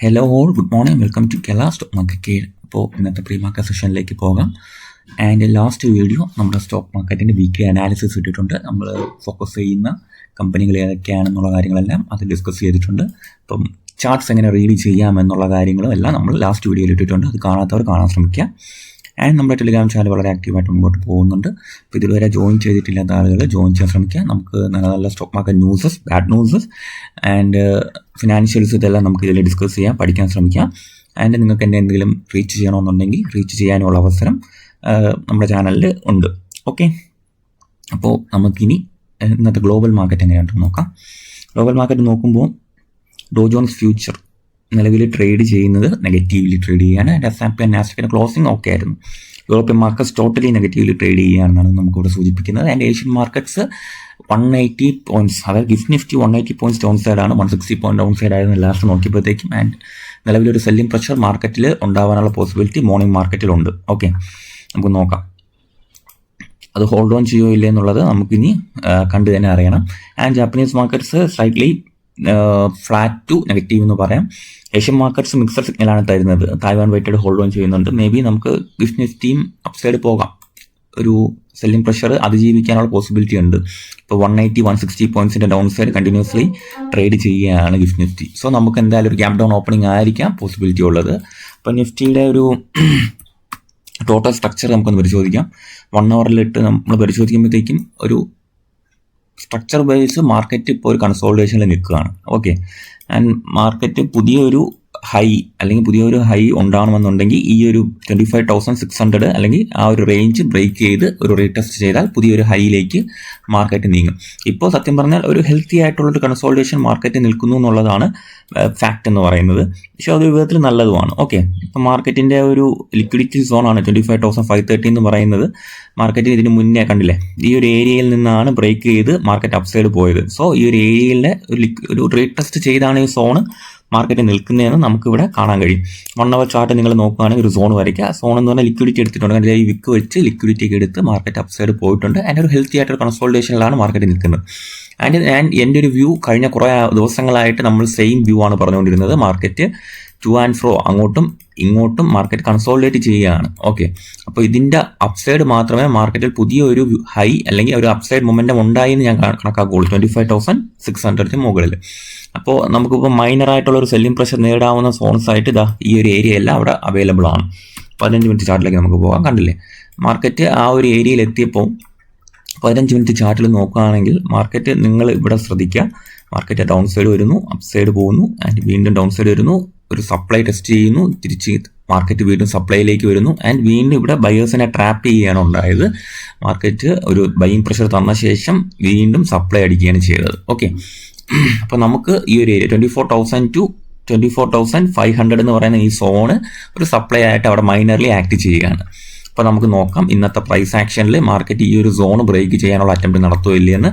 Hello all, good morning. Welcome to Kerala stock market care. അപ്പോൾ ഇന്നത്തെ pre market സെഷനിലേക്ക് പോകാം. ആൻഡ് ലാസ്റ്റ് വീഡിയോ നമ്മുടെ സ്റ്റോക്ക് മാർക്കറ്റിൻ്റെ വീക്ക്ലി അനാലിസിസ് ഇട്ടിട്ടുണ്ട്. നമ്മൾ ഫോക്കസ് ചെയ്യുന്ന കമ്പനികൾ ഏതൊക്കെയാണെന്നുള്ള കാര്യങ്ങളെല്ലാം അത് ഡിസ്കസ് ചെയ്തിട്ടുണ്ട്. അപ്പം ചാർട്ട്സ് എങ്ങനെ റീഡ് ചെയ്യാമെന്നുള്ള കാര്യങ്ങളും എല്ലാം നമ്മൾ ലാസ്റ്റ് വീഡിയോയിൽ ഇട്ടിട്ടുണ്ട്. അത് കാണാത്തവർ കാണാൻ ശ്രമിക്കുക. ആൻഡ് നമ്മുടെ ടെലിഗ്രാം ചാനൽ വളരെ ആക്റ്റീവായിട്ട് മുമ്പോട്ട് പോകുന്നുണ്ട്. അപ്പോൾ ഇതുവരെ ജോയിൻ ചെയ്തിട്ടില്ലാത്ത ആളുകൾ ജോയിൻ ചെയ്യാൻ ശ്രമിക്കുക. നമുക്ക് നല്ല നല്ല stock market newses, bad newses and financials ഇതെല്ലാം നമുക്ക് ഇതിൽ ഡിസ്കസ് ചെയ്യാം, പഠിക്കാൻ ശ്രമിക്കാം. ആൻഡ് നിങ്ങൾക്ക് എൻ്റെ എന്തെങ്കിലും റീച്ച് ചെയ്യണമെന്നുണ്ടെങ്കിൽ റീച്ച് ചെയ്യാനുള്ള അവസരം നമ്മുടെ ചാനലിൽ ഉണ്ട്. ഓക്കെ, അപ്പോൾ നമുക്കിനി ഇന്നത്തെ ഗ്ലോബൽ മാർക്കറ്റ് എങ്ങനെയാണെന്ന് നോക്കാം. ഗ്ലോബൽ മാർക്കറ്റ് നോക്കുമ്പോൾ ഡോ ജോൺസ് ഫ്യൂച്ചർ നിലവിൽ ട്രേഡ് ചെയ്യുന്നത് നെഗറ്റീവ്ലി ട്രേഡ് ചെയ്യുകയാണ്. S&P ആൻഡ് നാസ്ഡാക്കിൻ്റെ ക്ലോസിംഗ് ഓക്കെ ആയിരുന്നു. European markets totally negatively trade ചെയ്യുകയാണെന്നാണ് നമുക്കിവിടെ സൂചിപ്പിക്കുന്നത്. ആൻഡ് ഏഷ്യൻ മാർക്കറ്റ്സ് 180 പോയിന്റ്സ്, അതായത് ഗിഫ്റ്റ് നിഫ്റ്റി 180 പോയിന്റ്സ് ഡൗൺ സൈഡാണ്, 160 പോയിന്റ് ഡൗൺ സൈഡ് ആയിരുന്നു ലാസ്റ്റ് നോക്കിയപ്പോഴത്തേക്കും. ആൻഡ് നിലവിലൊരു സെല്ലിംഗ് പ്രഷർ മാർക്കറ്റിൽ ഉണ്ടാവാനുള്ള പോസിബിലിറ്റി മോർണിംഗ് മാർക്കറ്റിലുണ്ട്. ഓക്കെ, നമുക്ക് നോക്കാം അത് ഹോൾഡ് ഓൺ ചെയ്യുമോ ഇല്ലേ എന്നുള്ളത് നമുക്കിനി കണ്ടു തന്നെ അറിയണം. And Japanese markets slightly flat to negative എന്ന് പറയാം. ഏഷ്യൻ മാർക്കറ്റ്സ് മിക്സഡ് സിഗ്നലാണ് തരുന്നത്. തായ്വാൻ വെയിറ്റഡ് ഹോൾഡ് ഓൺ ചെയ്യുന്നുണ്ട്. മേ ബി നമുക്ക് ഗിഫ്റ്റ് നിഫ്റ്റിയും അപ്സൈഡ് പോകാം. ഒരു സെല്ലിംഗ് പ്രഷർ അതിജീവിക്കാനുള്ള പോസിബിലിറ്റി ഉണ്ട്. ഇപ്പോൾ 180, 160 പോയിന്റ്സിന്റെ ഡൗൺ സൈഡ് കണ്ടിന്യൂസ്ലി ട്രേഡ് ചെയ്യുകയാണ് ഗിഫ്റ്റ് നിഫ്റ്റി. സോ നമുക്ക് എന്തായാലും ഒരു ഗ്യാപ് ഡൗൺ ഓപ്പണിംഗ് ആയിരിക്കാം പോസിബിലിറ്റി ഉള്ളത്. അപ്പോൾ നിഫ്റ്റിയുടെ ഒരു ടോട്ടൽ സ്ട്രക്ചർ നമുക്കൊന്ന് പരിശോധിക്കാം. 1 അവറിലിട്ട് നമ്മൾ പരിശോധിക്കുമ്പോഴത്തേക്കും ഒരു സ്ട്രക്ചർ ബേസ് മാർക്കറ്റ് ഇപ്പോൾ ഒരു കൺസോൾട്ടേഷനിൽ നിൽക്കുകയാണ്. ഓക്കെ, ആൻഡ് മാർക്കറ്റ് പുതിയൊരു ഹൈ ഉണ്ടാവണമെന്നുണ്ടെങ്കിൽ ഈ ഒരു 25,600 അല്ലെങ്കിൽ ആ ഒരു റേഞ്ച് ബ്രേക്ക് ചെയ്ത് ഒരു റീടെസ്റ്റ് ചെയ്താൽ പുതിയൊരു ഹൈയിലേക്ക് മാർക്കറ്റ് നീങ്ങും. ഇപ്പോൾ സത്യം പറഞ്ഞാൽ ഒരു ഹെൽത്തി ആയിട്ടുള്ളൊരു കൺസോൾട്ടേഷൻ മാർക്കറ്റ് നിൽക്കുന്നു എന്നുള്ളതാണ് ഫാക്റ്റ് എന്ന് പറയുന്നത്. പക്ഷേ അതൊരു വിധത്തിൽ നല്ലതുമാണ്. ഓക്കെ, ഇപ്പം മാർക്കറ്റിൻ്റെ ഒരു ലിക്വിഡിറ്റി സോണാണ് 25,530 എന്ന് പറയുന്നത്. മാർക്കറ്റ് ഇതിന് മുന്നേ കണ്ടില്ലേ, ഈ ഒരു ഏരിയയിൽ നിന്നാണ് ബ്രേക്ക് ചെയ്ത് മാർക്കറ്റ് അപ്സൈഡ് പോയത്. സോ ഈ ഒരു ഏരിയയിലെ ഒരു റീടെസ്റ്റ് ചെയ്താണ് ഈ സോണ് മാർക്കറ്റ് നിൽക്കുന്നതെന്ന് നമുക്കിവിടെ കാണാൻ കഴിയും. 1 അവർ ചാർട്ട് നിങ്ങൾ നോക്കുകയാണെങ്കിൽ ഒരു സോൺ വരയ്ക്കുക. സോൺ എന്ന് പറഞ്ഞാൽ ലിക്വിഡിറ്റി എടുത്തിട്ടുണ്ട്. അതിൻ്റെ ഈ വിക്ക് വെച്ച് ലിക്വിഡിറ്റി ഒക്കെ എടുത്ത് മാർക്കറ്റ് അപ്സൈഡ് പോയിട്ടുണ്ട്. അതിൻ്റെ ഒരു ഹെൽത്തി ആയിട്ടൊരു കൺസോൾട്ടേഷനിലാണ് മാർക്കറ്റ് നിൽക്കുന്നത്. ആൻഡ് എൻ്റെ ഒരു വ്യൂ കഴിഞ്ഞ കുറേ ദിവസങ്ങളായിട്ട് നമ്മൾ സെയിം വ്യൂ ആണ് പറഞ്ഞുകൊണ്ടിരുന്നത്. മാർക്കറ്റ് ടു ആൻഡ് ഫ്രോ അങ്ങോട്ടും ഇങ്ങോട്ടും മാർക്കറ്റ് കൺസോളിഡേറ്റ് ചെയ്യുകയാണ്. ഓക്കെ, അപ്പോൾ ഇതിൻ്റെ അപ്സൈഡ് മാത്രമേ മാർക്കറ്റിൽ പുതിയൊരു ഹൈ അല്ലെങ്കിൽ ഒരു അപ്സൈഡ് മൊമെൻറ്റം ഉണ്ടായി എന്ന് ഞാൻ കണക്കാക്കുകയുള്ളൂ 25,600 മുകളിൽ. അപ്പോൾ നമുക്കിപ്പോൾ മൈനറായിട്ടുള്ള ഒരു സെല്ലിംഗ് പ്രഷർ നേടാവുന്ന സോൺസ് ആയിട്ട് ഈ ഒരു ഏരിയ എല്ലാം അവിടെ അവൈലബിൾ ആണ്. 15 മിനിറ്റ് ചാർട്ടിലേക്ക് നമുക്ക് പോകാം. കണ്ടില്ലേ, മാർക്കറ്റ് ആ ഒരു ഏരിയയിൽ എത്തിയപ്പോൾ 15 മിനിറ്റ് ചാർട്ടിൽ നോക്കുകയാണെങ്കിൽ മാർക്കറ്റ് നിങ്ങൾ ഇവിടെ ശ്രദ്ധിക്കുക. മാർക്കറ്റ് ഡൗൺ സൈഡ് വരുന്നു, അപ്പ് സൈഡ് പോകുന്നു, ആൻഡ് വീണ്ടും ഡൗൺ സൈഡ് വരുന്നു, ഒരു സപ്ലൈ ടെസ്റ്റ് ചെയ്യുന്നു, തിരിച്ച് മാർക്കറ്റ് വീണ്ടും സപ്ലൈയിലേക്ക് വരുന്നു, ആൻഡ് വീണ്ടും ഇവിടെ ബയേഴ്സിനെ ട്രാപ്പ് ചെയ്യുകയാണ് ഉണ്ടായത്. മാർക്കറ്റ് ഒരു ബൈയിങ് പ്രഷർ തന്ന ശേഷം വീണ്ടും സപ്ലൈ അടിക്കുകയാണ് ചെയ്തത്. ഓക്കെ, അപ്പോൾ നമുക്ക് ഈ ഒരു ഏരിയ 24,000 to 24,500 എന്ന് പറയുന്ന ഈ സോണ് ഒരു സപ്ലൈ ആയിട്ട് അവിടെ മൈനർലി ആക്ട് ചെയ്യുകയാണ്. അപ്പോൾ നമുക്ക് നോക്കാം ഇന്നത്തെ പ്രൈസ് ആക്ഷനിൽ മാർക്കറ്റ് ഈ ഒരു സോൺ ബ്രേക്ക് ചെയ്യാനുള്ള അറ്റംപ്റ്റ് നടത്തുമോ ഇല്ലയെന്ന്.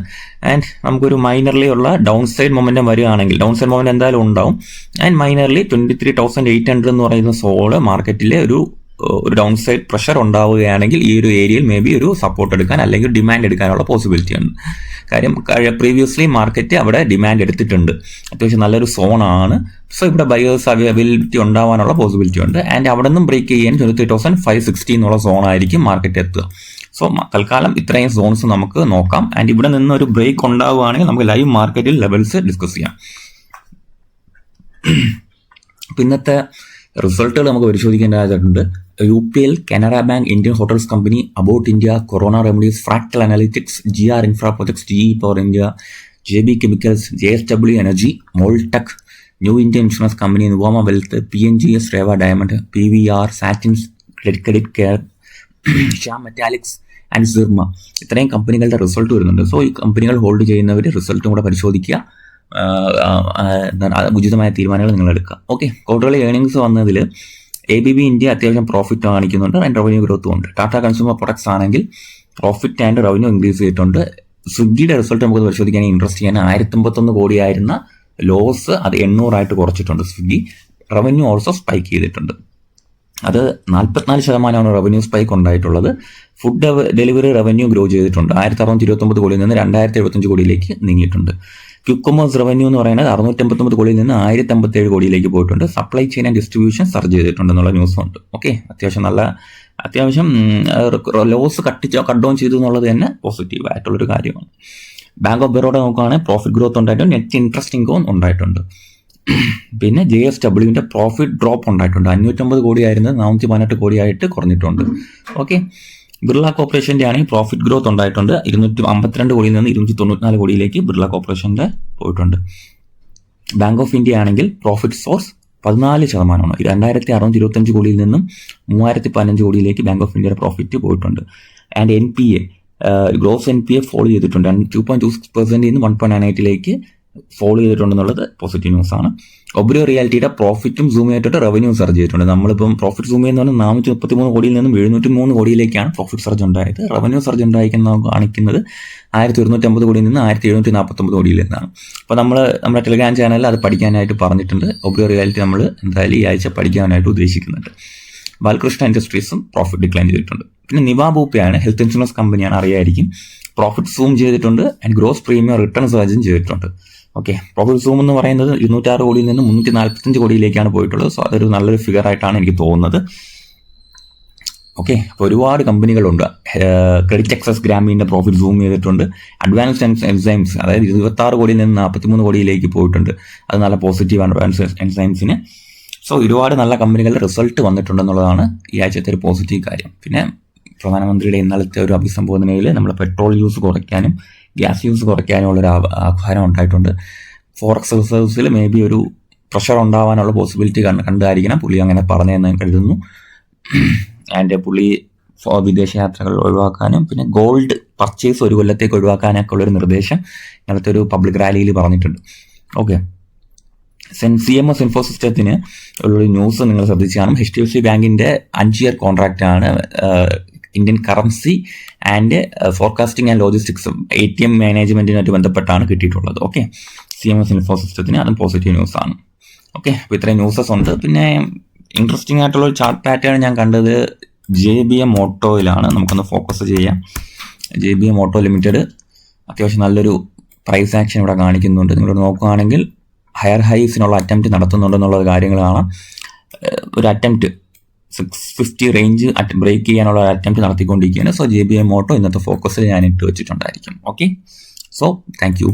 ആൻഡ് നമുക്കൊരു മൈനർലി ഉള്ള ഡൗൺ സൈഡ് മൊമെൻറ്റം വരികയാണെങ്കിൽ, ഡൗൺ സൈഡ് മൊമെൻറ്റം എന്തായാലും ഉണ്ടാവും. ആൻഡ് മൈനർലി 23,800 എന്ന് പറയുന്ന സോള് മാർക്കറ്റിലെ ഒരു ഡൗൺ സൈഡ് പ്രഷർ ഉണ്ടാവുകയാണെങ്കിൽ ഈ ഒരു ഏരിയയിൽ മേ ബി ഒരു സപ്പോർട്ട് എടുക്കാൻ അല്ലെങ്കിൽ ഡിമാൻഡ് എടുക്കാനുള്ള പോസിബിലിറ്റി ഉണ്ട്. കാര്യം പ്രീവിയസ്ലി മാർക്കറ്റ് അവിടെ ഡിമാൻഡ് എടുത്തിട്ടുണ്ട്. അത്യാവശ്യം നല്ലൊരു സോണാണ്. സോ ഇവിടെ ബയേഴ്സ് അവൈലബിലിറ്റി ഉണ്ടാവാനുള്ള പോസിബിലിറ്റി ഉണ്ട്. ആൻഡ് അവിടെ നിന്നും ബ്രേക്ക് ചെയ്യാൻ 23,560 എന്നുള്ള സോണായിരിക്കും മാർക്കറ്റ് എത്തുക. സോ തൽക്കാലം ഇത്രയും സോൺസ് നമുക്ക് നോക്കാം. ആൻഡ് ഇവിടെ നിന്ന് ഒരു ബ്രേക്ക് ഉണ്ടാവുകയാണെങ്കിൽ നമുക്ക് ലൈവ് മാർക്കറ്റിൽ ലെവൽസ് ഡിസ്കസ് ചെയ്യാം. ഇന്നത്തെ റിസൾട്ടുകൾ നമുക്ക് പരിശോധിക്കേണ്ടതായിട്ടുണ്ട്. UPL, Canara Bank, Indian Hotels Company, About India, Corona Remedies, Fractal Analytics, GR Infra Projects, GE Power India, JB Chemicals, JSW Energy, Moltech, New India Insurance Company, Nuvama Wealth, PNGS, Reva Diamond, PVR, Satin, Credit Care, Shah Metallics and Syrma, ഇത്രയും കമ്പനികളുടെ result വരുന്നുണ്ട്. So ഈ കമ്പനികൾ hold ചെയ്യുന്നവർ റിസൾട്ടും കൂടെ പരിശോധിക്കുക. ഉചിതമായ തീരുമാനങ്ങൾ നിങ്ങൾ എടുക്കുക. ഓക്കെ, ക്വാർട്ടർലി ഏർണിംഗ്സ് വന്നതിൽ ABB ഇന്ത്യ അത്യാവശ്യം പ്രോഫിറ്റ് കാണിക്കുന്നുണ്ട് ആൻഡ് റവന്യൂ ഗ്രോത്തും ഉണ്ട്. ടാറ്റ കൺസ്യൂമർ പ്രൊഡക്ട്സ് ആണെങ്കിൽ പ്രോഫിറ്റ് ആൻഡ് റവന്യൂ ഇൻക്രീസ് ചെയ്തിട്ടുണ്ട്. സ്വിഗ്ഗിയുടെ റിസൾട്ട് നമുക്ക് പരിശോധിക്കാൻ ഇൻട്രസ്റ്റ് ചെയ്യാൻ 1051 കോടിയായിരുന്ന ലോസ് അത് 800 കുറച്ചിട്ടുണ്ട് സ്വിഗ്ഗി. റവന്യൂ ഓൾസോ സ്പൈക്ക് ചെയ്തിട്ടുണ്ട്. അത് 44% റവന്യൂ സ്പൈക്ക് ഉണ്ടായിട്ടുള്ളത്. ഫുഡ് ഡെലിവറി റവന്യൂ ഗ്രോ ചെയ്തിട്ടുണ്ട്. 1629 കോടിയിൽ നിന്ന് 2075 കോടിയിലേക്ക് നീങ്ങിയിട്ടുണ്ട്. ക്വിക്ക് കൊമേഴ്സ് റവന്യൂ എന്ന് പറയുന്നത് 659 കോടിയിൽ നിന്ന് 1057 കോടിയിലേക്ക് പോയിട്ടുണ്ട്. Supply chain and distribution surge ചെയ്തിട്ടുണ്ടെന്നുള്ള ന്യൂസും ഉണ്ട്. ഓക്കെ, അത്യാവശ്യം ലോസ് കട്ട് ഡൗൺ ചെയ്തു എന്നുള്ളത് തന്നെ പോസിറ്റീവ് ആയിട്ടുള്ളൊരു കാര്യമാണ്. ബാങ്ക് ഓഫ് ബറോഡ നോക്കുകയാണെങ്കിൽ പ്രോഫിറ്റ് ഗ്രോത്ത് ഉണ്ടായിട്ടുണ്ട്, നെറ്റ് ഇൻട്രസ്റ്റ് ഇൻകം ഉണ്ടായിട്ടുണ്ട്. പിന്നെ JSWന്റെ പ്രോഫിറ്റ് ഡ്രോപ്പ് ഉണ്ടായിട്ടുണ്ട്. 550 കോടിയായിരുന്നത് 418 കോടിയായിട്ട് കുറഞ്ഞിട്ടുണ്ട്. ഓക്കെ, ബിർള കോർപ്പറേഷന്റെ ആണെങ്കിൽ പ്രോഫിറ്റ് ഗ്രോത്ത് ഉണ്ടായിട്ടുണ്ട്. 252 കോടിയിൽ നിന്ന് 294 കോടിയിലേക്ക് ബിർള കോർപ്പറേഷന്റെ പോയിട്ടുണ്ട്. ബാങ്ക് ഓഫ് ഇന്ത്യ ആണെങ്കിൽ പ്രോഫിറ്റ് സോഴ്സ് 14%. 2625 കോടിയിൽ നിന്നും 3015 കോടിയിലേക്ക് ബാങ്ക് ഓഫ് ഇന്ത്യയുടെ പ്രോഫിറ്റ് പോയിട്ടുണ്ട്. And NPA gross NPA follow ചെയ്തിട്ടുണ്ട്. 2.26% നിന്ന് 1.98ലേക്ക് ഫോളോ ചെയ്തിട്ടുണ്ടെന്നുള്ളത് പോസിറ്റീവ് ന്യൂസ് ആണ്. ഒബ്രിയോ റിയാലിറ്റിയുടെ പ്രോഫിറ്റും സൂം ചെയ്തിട്ട് റവന്യൂ സർജ് ചെയ്തിട്ടുണ്ട്. നമ്മളിപ്പം പ്രോഫിറ്റ് സൂം ചെയ്യുന്ന പറഞ്ഞാൽ 433 കോടിയിൽ നിന്നും 703 കോടിയിലേക്കാണ് പ്രോഫിറ്റ് സർജ് ഉണ്ടായത്. റവന്യൂ സർജ് കാണിക്കുന്നത് 1250 കോടിയിൽ നിന്ന് 1749 കോടിയിൽ നിന്നാണ്. അപ്പോൾ നമ്മുടെ ടെലിഗ്രാം ചാനലിൽ അത് പഠിക്കാനായിട്ട് പറഞ്ഞിട്ടുണ്ട്. ഒബ്രിയോ റിയാലിറ്റി നമ്മൾ എന്തായാലും ഈ ആഴ്ച പഠിക്കാനായിട്ട് ഉദ്ദേശിക്കുന്നുണ്ട്. ബാലകൃഷ്ണ ഇൻഡസ്ട്രീസും പ്രോഫിറ്റ് ഡിക്ലൈൻ ചെയ്തിട്ടുണ്ട്. പിന്നെ നിവാ ബൂപ്പയാണ്, ഹെൽത്ത് ഇൻഷുറൻസ് കമ്പനിയാണ്, അറിയായിരിക്കും. പ്രോഫിറ്റ് സൂം ചെയ്തിട്ടുണ്ട് ആൻഡ് ഗ്രോസ് പ്രീമിയം റിട്ടേൺ സർജും ചെയ്തിട്ടുണ്ട്. ഓക്കെ, പ്രോഫിറ്റ് സൂം എന്ന് പറയുന്നത് 206 കോടിയിൽ നിന്ന് 345 കോടിയിലേക്കാണ് പോയിട്ടുള്ളത്. സോ അതൊരു നല്ലൊരു ഫിഗർ ആയിട്ടാണ് എനിക്ക് തോന്നുന്നത്. ഓക്കെ, അപ്പോൾ ഒരുപാട് കമ്പനികളുണ്ട്. ക്രെഡിറ്റ് എക്സസ് ഗ്രാമീണിന്റെ പ്രോഫിറ്റ് സൂം ചെയ്തിട്ടുണ്ട്. അഡ്വാൻസ്ഡ് എൻസൈംസ് അതായത് 26 കോടിയിൽ നിന്ന് 43 കോടിയിലേക്ക് പോയിട്ടുണ്ട്. അത് നല്ല പോസിറ്റീവാണ് അഡ്വാൻസ്ഡ് എൻസൈംസിന്. സോ ഒരുപാട് നല്ല കമ്പനികളുടെ റിസൾട്ട് വന്നിട്ടുണ്ടെന്നുള്ളതാണ് ഈ ആഴ്ചത്തെ ഒരു പോസിറ്റീവ് കാര്യം. പിന്നെ പ്രധാനമന്ത്രിയുടെ ഇന്നലത്തെ ഒരു അഭിസംബോധനയിൽ നമ്മൾ പെട്രോൾ യൂസ് കുറയ്ക്കാനും ഗ്യാസ് യൂസ് കുറയ്ക്കാനുള്ളൊരു ആഹ്വാനം ഉണ്ടായിട്ടുണ്ട്. ഫോറക്സ് റിസർവ്സിൽ മേ ബി ഒരു പ്രഷർ ഉണ്ടാവാനുള്ള പോസിബിലിറ്റി കണ്ടായിരിക്കണം പുള്ളി അങ്ങനെ പറഞ്ഞതെന്ന് കരുതുന്നു. ആൻഡ് പുള്ളി വിദേശയാത്രകൾ ഒഴിവാക്കാനും പിന്നെ ഗോൾഡ് പർച്ചേസ് ഒരു കൊല്ലത്തേക്ക് ഒഴിവാക്കാനൊക്കെ ഉള്ളൊരു നിർദ്ദേശം ഇന്നലത്തെ ഒരു പബ്ലിക് റാലിയിൽ പറഞ്ഞിട്ടുണ്ട്. ഓക്കെ, CMS ഇൻഫോസിസ്റ്റത്തിന് ഉള്ളൊരു ന്യൂസ് നിങ്ങൾ ശ്രദ്ധിച്ച് കാണും. HDFC ബാങ്കിന്റെ 5-year കോൺട്രാക്റ്റ് ആണ് Indian currency and forecasting and logistics ATM മാനേജ്മെന്റിനായിട്ട് ബന്ധപ്പെട്ടാണ് കിട്ടിയിട്ടുള്ളത്. ഓക്കെ, CMS ഇൻഫോസിസ്റ്റത്തിന് അതും പോസിറ്റീവ് ന്യൂസ് ആണ്. ഓക്കെ, അപ്പോൾ ഇത്രയും ന്യൂസസ് ഉണ്ട്. പിന്നെ ഇൻട്രസ്റ്റിംഗ് ആയിട്ടുള്ള ഒരു ചാർട്ട് പാറ്റേൺ ഞാൻ കണ്ടത് JBM ഓട്ടോയിലാണ്. നമുക്കൊന്ന് ഫോക്കസ് ചെയ്യാം. JBM ഓട്ടോ ലിമിറ്റഡ് അത്യാവശ്യം നല്ലൊരു പ്രൈസ് ആക്ഷൻ ഇവിടെ കാണിക്കുന്നുണ്ട്. നിങ്ങൾ നോക്കുകയാണെങ്കിൽ ഹയർ ഹൈസിനുള്ള അറ്റംപ്റ്റ് നടത്തുന്നുണ്ടെന്നുള്ള കാര്യങ്ങളാണ്. ഒരു അറ്റംപ്റ്റ് 650 റേഞ്ച് ബ്രേക്ക് ചെയ്യാനുള്ള അറ്റംപ്റ്റ് നടത്തിക്കൊണ്ടിരിക്കുകയാണ്. സോ JBM ഓട്ടോ ഇന്നത്തെ ഫോക്കസിൽ ഞാൻ ഇട്ട് വെച്ചിട്ടുണ്ടായിരിക്കും. Okay, so thank U.